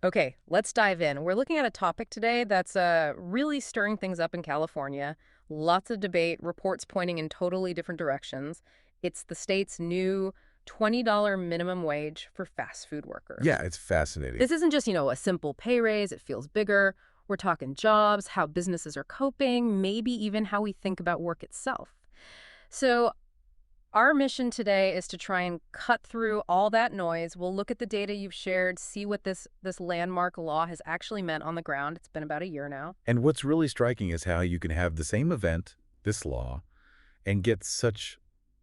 Okay, let's dive in. We're looking at a topic today that's really stirring things up in California. Lots of debate, reports pointing in totally different directions. It's the state's new $20 minimum wage for fast food Yeah, workers. it's fascinating. This isn't just, a simple pay raise, it feels bigger. We're talking jobs, how businesses are coping, maybe even how we think about work itself. So, our mission today is to try and cut through all that noise. We'll look at the data you've shared, see what this landmark law has actually meant on the ground. It's been about a year now. And what's really striking is how you can have the same event, this law, and get such,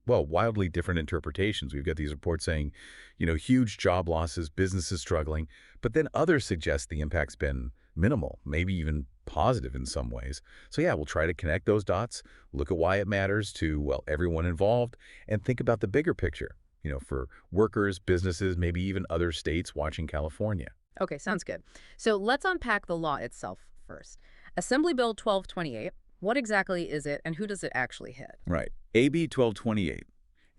well, wildly different interpretations. We've got these reports saying, huge job losses, businesses struggling, but then others suggest the impact's been minimal, maybe even positive in some ways. So yeah, we'll try to connect those dots, look at why it matters to, well, everyone involved, and think about the bigger picture, for workers, businesses, maybe even other states watching California. Okay, sounds good. So let's unpack the law itself first. Assembly Bill 1228, what exactly is it and who does it actually hit? Right. AB 1228.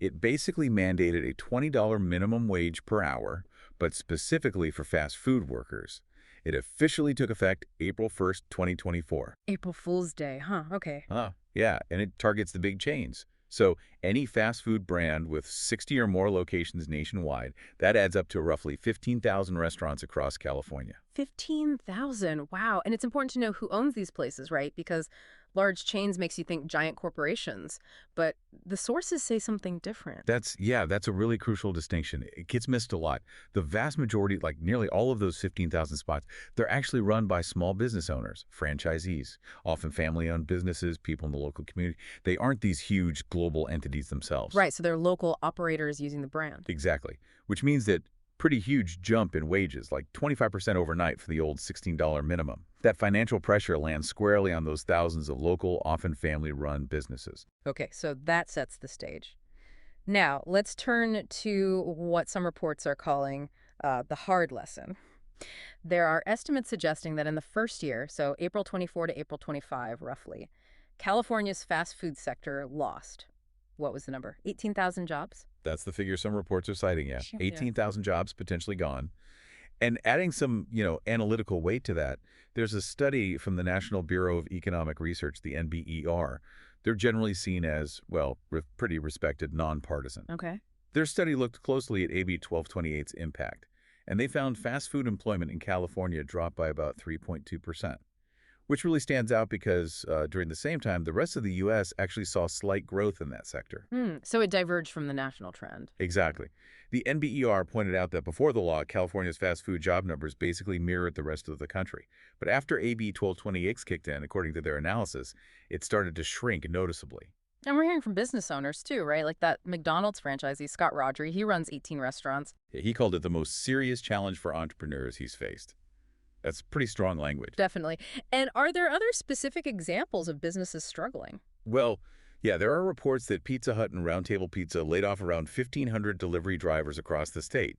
It basically mandated a $20 minimum wage per hour, but specifically for fast food workers. It officially took effect April 1st, 2024. April Fool's Day, huh? Okay. Yeah, and it targets the big chains. So any fast food brand with 60 or more locations nationwide, that adds up to roughly 15,000 restaurants across California. 15,000. Wow. And it's important to know who owns these places, right? Because large chains makes you think giant corporations, but the sources say something different. That's a really crucial distinction. It gets missed a lot. The vast majority, like nearly all of those 15,000 spots, they're actually run by small business owners, franchisees, often family-owned businesses, people in the local community. They aren't these huge global entities themselves. Right, so they're local operators using the brand. Exactly. Which means that pretty huge jump in wages, like 25% overnight for the old $16 minimum. That financial pressure lands squarely on those thousands of local, often family-run businesses. Okay, so that sets the stage. Now, let's turn to what some reports are calling the hard lesson. There are estimates suggesting that in the first year, so April 24 to April 25, roughly, California's fast food sector lost. What was the number? 18,000 jobs? That's the figure some reports are citing, yeah. Yeah. 18,000 jobs potentially gone. And adding some, analytical weight to that, there's a study from the National Bureau of Economic Research, the NBER. They're generally seen as, well, pretty respected, nonpartisan. Okay. Their study looked closely at AB 1228's impact, and they found fast food employment in California dropped by about 3.2%, which really stands out because during the same time, the rest of the U.S. actually saw slight growth in that sector. So it diverged from the national trend. Exactly. The NBER pointed out that before the law, California's fast food job numbers basically mirrored the rest of the country. But after AB 1228 kicked in, according to their analysis, it started to shrink noticeably. And we're hearing from business owners too, right? Like that McDonald's franchisee, Scott Rodri, he runs 18 restaurants. He called it the most serious challenge for entrepreneurs he's faced. That's pretty strong language. Definitely. And are there other specific examples of businesses struggling? Well, yeah, there are reports that Pizza Hut and Round Table Pizza laid off around 1,500 delivery drivers across the state.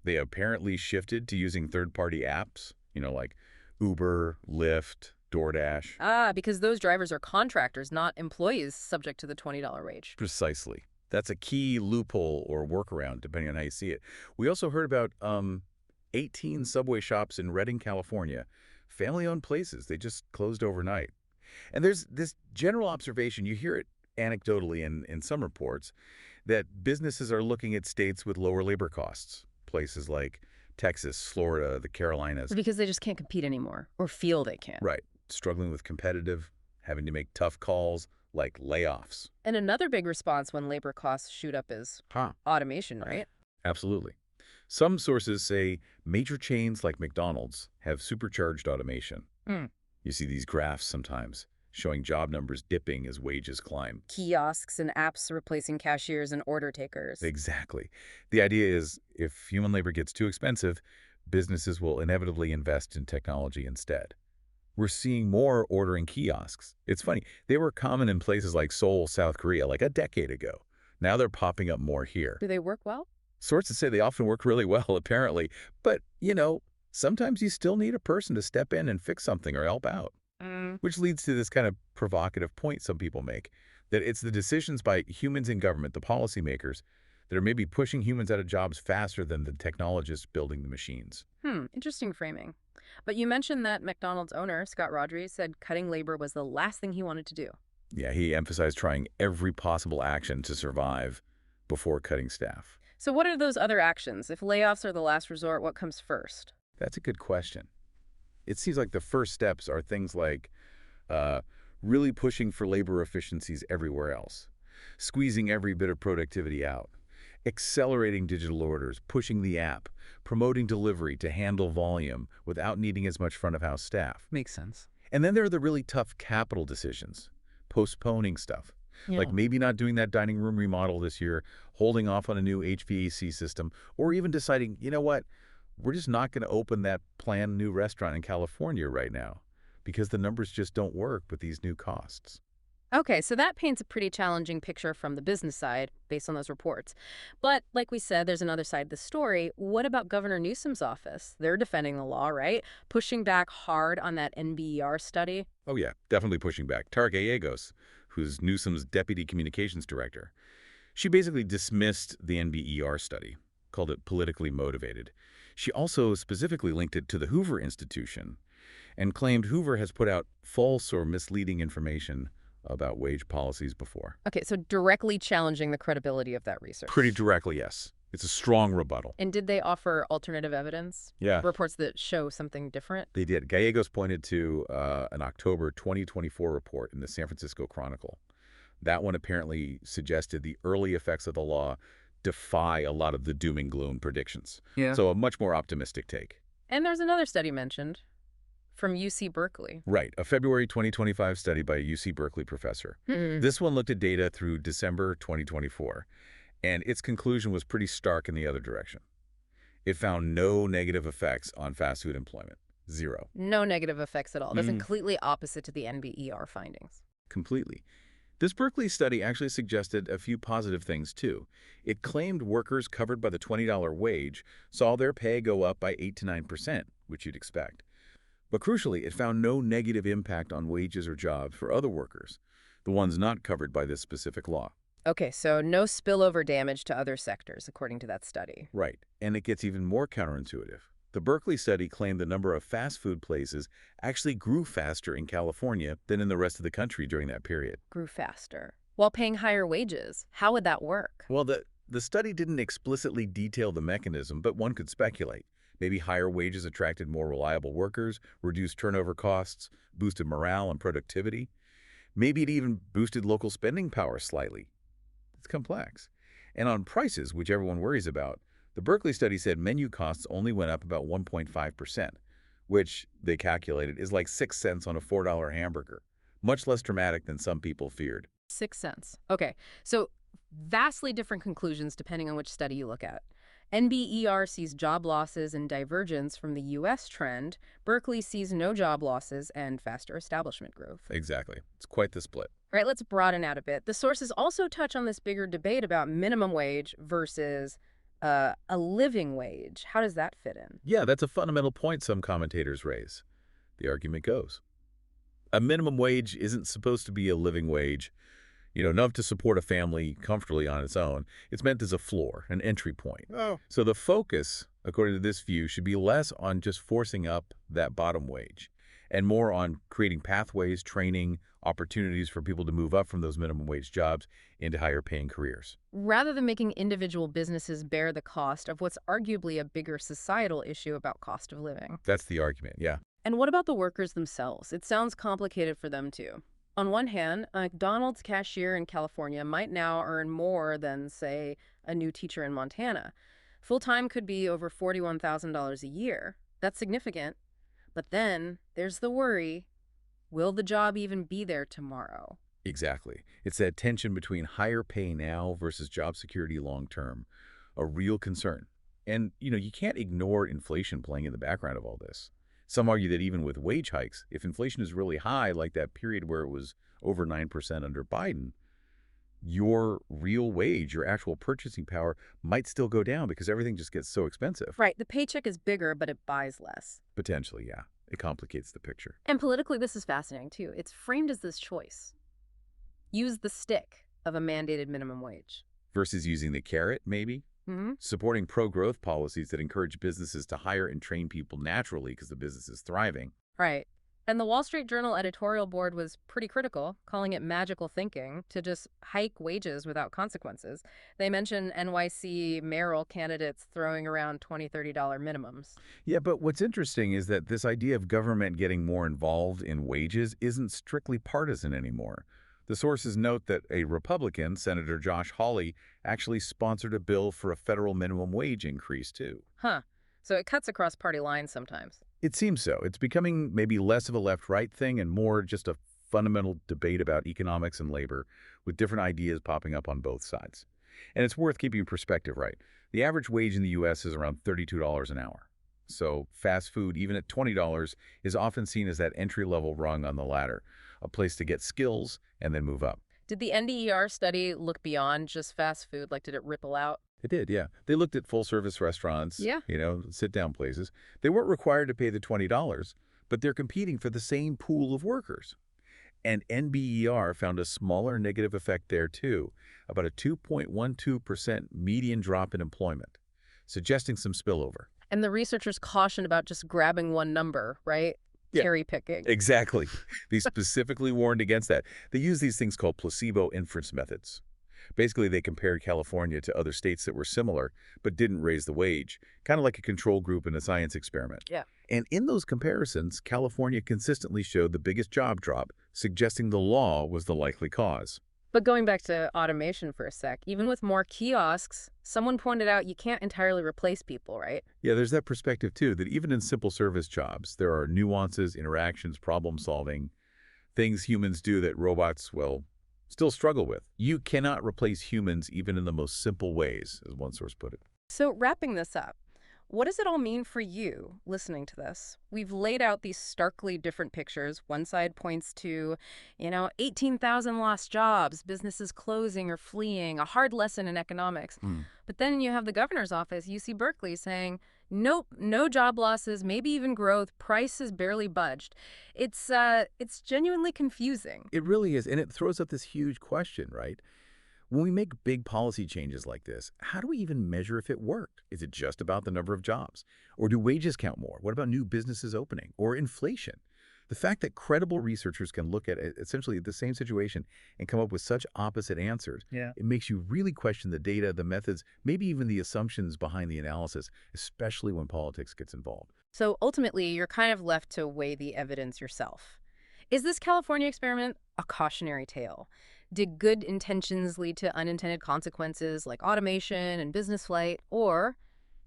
They apparently shifted to using third-party apps, like Uber, Lyft, DoorDash. Because those drivers are contractors, not employees subject to the $20 wage. Precisely. That's a key loophole or workaround, depending on how you see it. We also heard about 18 Subway shops in Redding, California, family-owned places. They just closed overnight. And there's this general observation, you hear it anecdotally in some reports, that businesses are looking at states with lower labor costs, places like Texas, Florida, the Carolinas. Because they just can't compete anymore or feel they can. Right. Struggling with competitive, having to make tough calls like layoffs. And another big response when labor costs shoot up is automation, right? Absolutely. Some sources say major chains like McDonald's have supercharged automation. You see these graphs sometimes showing job numbers dipping as wages climb. Kiosks and apps replacing cashiers and order takers. Exactly. The idea is if human labor gets too expensive, businesses will inevitably invest in technology instead. We're seeing more ordering kiosks. It's funny, they were common in places like Seoul, South Korea, like a decade ago. Now they're popping up more here. Do they work well? Sources say they often work really well, apparently. But, sometimes you still need a person to step in and fix something or help out. Which leads to this kind of provocative point some people make, that it's the decisions by humans in government, the policymakers, They're maybe pushing humans out of jobs faster than the technologists building the machines. Interesting framing. But you mentioned that McDonald's owner, Scott Rogers, said cutting labor was the last thing he wanted to do. Yeah, he emphasized trying every possible action to survive before cutting staff. So what are those other actions? If layoffs are the last resort, what comes first? That's a good question. It seems like the first steps are things like uh, really pushing for labor efficiencies everywhere else, squeezing every bit of productivity out, accelerating digital orders, pushing the app, promoting delivery to handle volume without needing as much front-of-house staff. Makes sense. And then there are the really tough capital decisions, postponing stuff, like maybe not doing that dining room remodel this year, holding off on a new HVAC system, or even deciding, you know what, we're just not going to open that planned new restaurant in California right now because the numbers just don't work with these new costs. Okay, so that paints a pretty challenging picture from the business side based on those reports. But like we said, there's another side to the story. What about Governor Newsom's office? They're defending the law, right? Pushing back hard on that NBER study. Oh yeah, definitely pushing back. Tara Gallegos, who's Newsom's deputy communications director, she basically dismissed the NBER study, called it politically motivated. She also specifically linked it to the Hoover Institution and claimed Hoover has put out false or misleading information about wage policies before. Okay, so directly challenging the credibility of that research. Pretty directly, yes. It's a strong rebuttal. And did they offer alternative evidence? Yeah. Reports that show something different? They did. Gallegos pointed to an October 2024 report in the San Francisco Chronicle. That one apparently suggested the early effects of the law defy a lot of the doom and gloom predictions. Yeah. So a much more optimistic take. And there's another study mentioned from UC Berkeley. Right, a February 2025 study by a UC Berkeley professor. This one looked at data through December 2024, and its conclusion was pretty stark in the other direction. It found no negative effects on fast food employment. Zero. No negative effects at all. That's completely opposite to the NBER findings. Completely. This Berkeley study actually suggested a few positive things, too. It claimed workers covered by the $20 wage saw their pay go up by 8 to 9%, which you'd expect. But crucially, it found no negative impact on wages or jobs for other workers, the ones not covered by this specific law. Okay, so no spillover damage to other sectors, according to that study. Right, and it gets even more counterintuitive. The Berkeley study claimed the number of fast food places actually grew faster in California than in the rest of the country during that period. Grew faster. While paying higher wages. How would that work? Well, the study didn't explicitly detail the mechanism, but one could speculate. Maybe higher wages attracted more reliable workers, reduced turnover costs, boosted morale and productivity. Maybe it even boosted local spending power slightly. It's complex. And on prices, which everyone worries about, the Berkeley study said menu costs only went up about 1.5%, which they calculated is like 6 cents on a $4 hamburger, much less dramatic than some people feared. 6 cents. Okay, so vastly different conclusions depending on which study you look at. NBER sees job losses and divergence from the U.S. trend. Berkeley sees no job losses and faster establishment growth. Exactly. It's quite the split. All right, let's broaden out a bit. The sources also touch on this bigger debate about minimum wage versus a living wage. How does that fit in? Yeah, that's a fundamental point some commentators raise. The argument goes, a minimum wage isn't supposed to be a living wage, enough to support a family comfortably on its own. It's meant as a floor, an entry point. Oh. So the focus, according to this view, should be less on just forcing up that bottom wage and more on creating pathways, training, opportunities for people to move up from those minimum wage jobs into higher paying careers. Rather than making individual businesses bear the cost of what's arguably a bigger societal issue about cost of living. That's the argument, yeah. And what about the workers themselves? It sounds complicated for them too. On one hand, a McDonald's cashier in California might now earn more than, say, a new teacher in Montana. Full-time could be over $41,000 a year. That's significant. But then there's the worry, will the job even be there tomorrow? Exactly. It's that tension between higher pay now versus job security long-term, a real concern. And, you can't ignore inflation playing in the background of all this. Some argue that even with wage hikes, if inflation is really high, like that period where it was over 9% under Biden, your real wage, your actual purchasing power might still go down because everything just gets so expensive. Right. The paycheck is bigger, but it buys less. Potentially, yeah. It complicates the picture. And politically, this is fascinating, too. It's framed as this choice. Use the stick of a mandated minimum wage. versus using the carrot, maybe. Supporting pro-growth policies that encourage businesses to hire and train people naturally because the business is thriving. Right. And the Wall Street Journal editorial board was pretty critical, calling it magical thinking to just hike wages without consequences. They mention NYC mayoral candidates throwing around $20, $30 minimums. Yeah, but what's interesting is that this idea of government getting more involved in wages isn't strictly partisan anymore. The sources note that a Republican, Senator Josh Hawley, actually sponsored a bill for a federal minimum wage increase, too. Huh. So it cuts across party lines sometimes. It seems so. It's becoming maybe less of a left-right thing and more just a fundamental debate about economics and labor, with different ideas popping up on both sides. And it's worth keeping in perspective, right? The average wage in the U.S. is around $32 an hour. So fast food, even at $20, is often seen as that entry-level rung on the ladder, a place to get skills and then move up. Did the NDER study look beyond just fast food? Like, did it ripple out? It did, yeah. They looked at full-service restaurants, Yeah. Sit-down places. They weren't required to pay the $20, but they're competing for the same pool of workers. And NBER found a smaller negative effect there, too, about a 2.12% median drop in employment, suggesting some spillover. And the researchers cautioned about just grabbing one number, right? Yeah. Cherry picking. Exactly. They specifically warned against that. They use these things called placebo inference methods. Basically, they compared California to other states that were similar but didn't raise the wage, kind of like a control group in a science experiment. Yeah. And in those comparisons, California consistently showed the biggest job drop, suggesting the law was the likely cause. But going back to automation for a sec, even with more kiosks, someone pointed out you can't entirely replace people, right? Yeah, there's that perspective, too, that even in simple service jobs, there are nuances, interactions, problem-solving, things humans do that robots, well, still struggle with. You cannot replace humans even in the most simple ways, as one source put it. So wrapping this up, what does it all mean for you listening to this? We've laid out these starkly different pictures. One side points to, 18,000 lost jobs, businesses closing or fleeing, a hard lesson in economics. But then you have the governor's office, UC Berkeley, saying, nope, no job losses, maybe even growth, prices barely budged. It's genuinely confusing. It really is, and it throws up this huge question, right? When we make big policy changes like this, how do we even measure if it worked? Is it just about the number of jobs? Or do wages count more? What about new businesses opening? Or inflation? The fact that credible researchers can look at essentially the same situation and come up with such opposite answers, it makes you really question the data, the methods, maybe even the assumptions behind the analysis, especially when politics gets involved. So ultimately, you're kind of left to weigh the evidence yourself. Is this California experiment a cautionary tale? Did good intentions lead to unintended consequences like automation and business flight? Or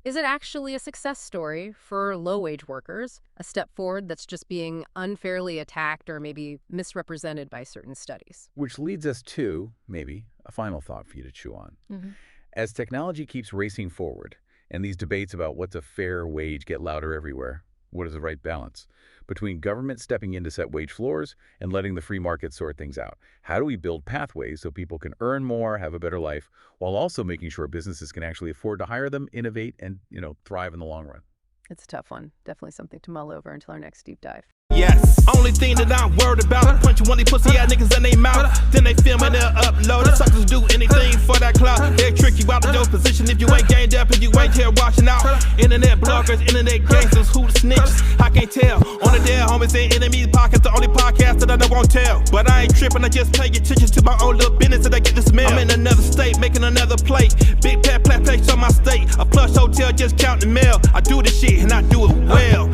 is it actually a success story for low-wage workers, a step forward that's just being unfairly attacked or maybe misrepresented by certain studies? Which leads us to, maybe, a final thought for you to chew on. As technology keeps racing forward, and these debates about what's a fair wage get louder everywhere, what is the right balance between government stepping in to set wage floors and letting the free market sort things out? How do we build pathways so people can earn more, have a better life, while also making sure businesses can actually afford to hire them, innovate, and, thrive in the long run? It's a tough one. Definitely something to mull over until our next deep dive. Yes, only thing that I'm worried about, punch one of these pussy ass niggas in they mouth, then they film and they'll upload it. Suckers do anything for that clout. They'll trick you out of your position if you ain't gained up and you ain't here watching out. Internet bloggers, internet gangsters, who the snitches? I can't tell. On the dead homies and enemies podcast, the only podcast that I won't tell. But I ain't tripping, I just pay attention to my own little business and I get this mail. I'm in another state, making another plate. Big plat place on my state. A plush hotel, just counting the mail. I do this shit and I do it well.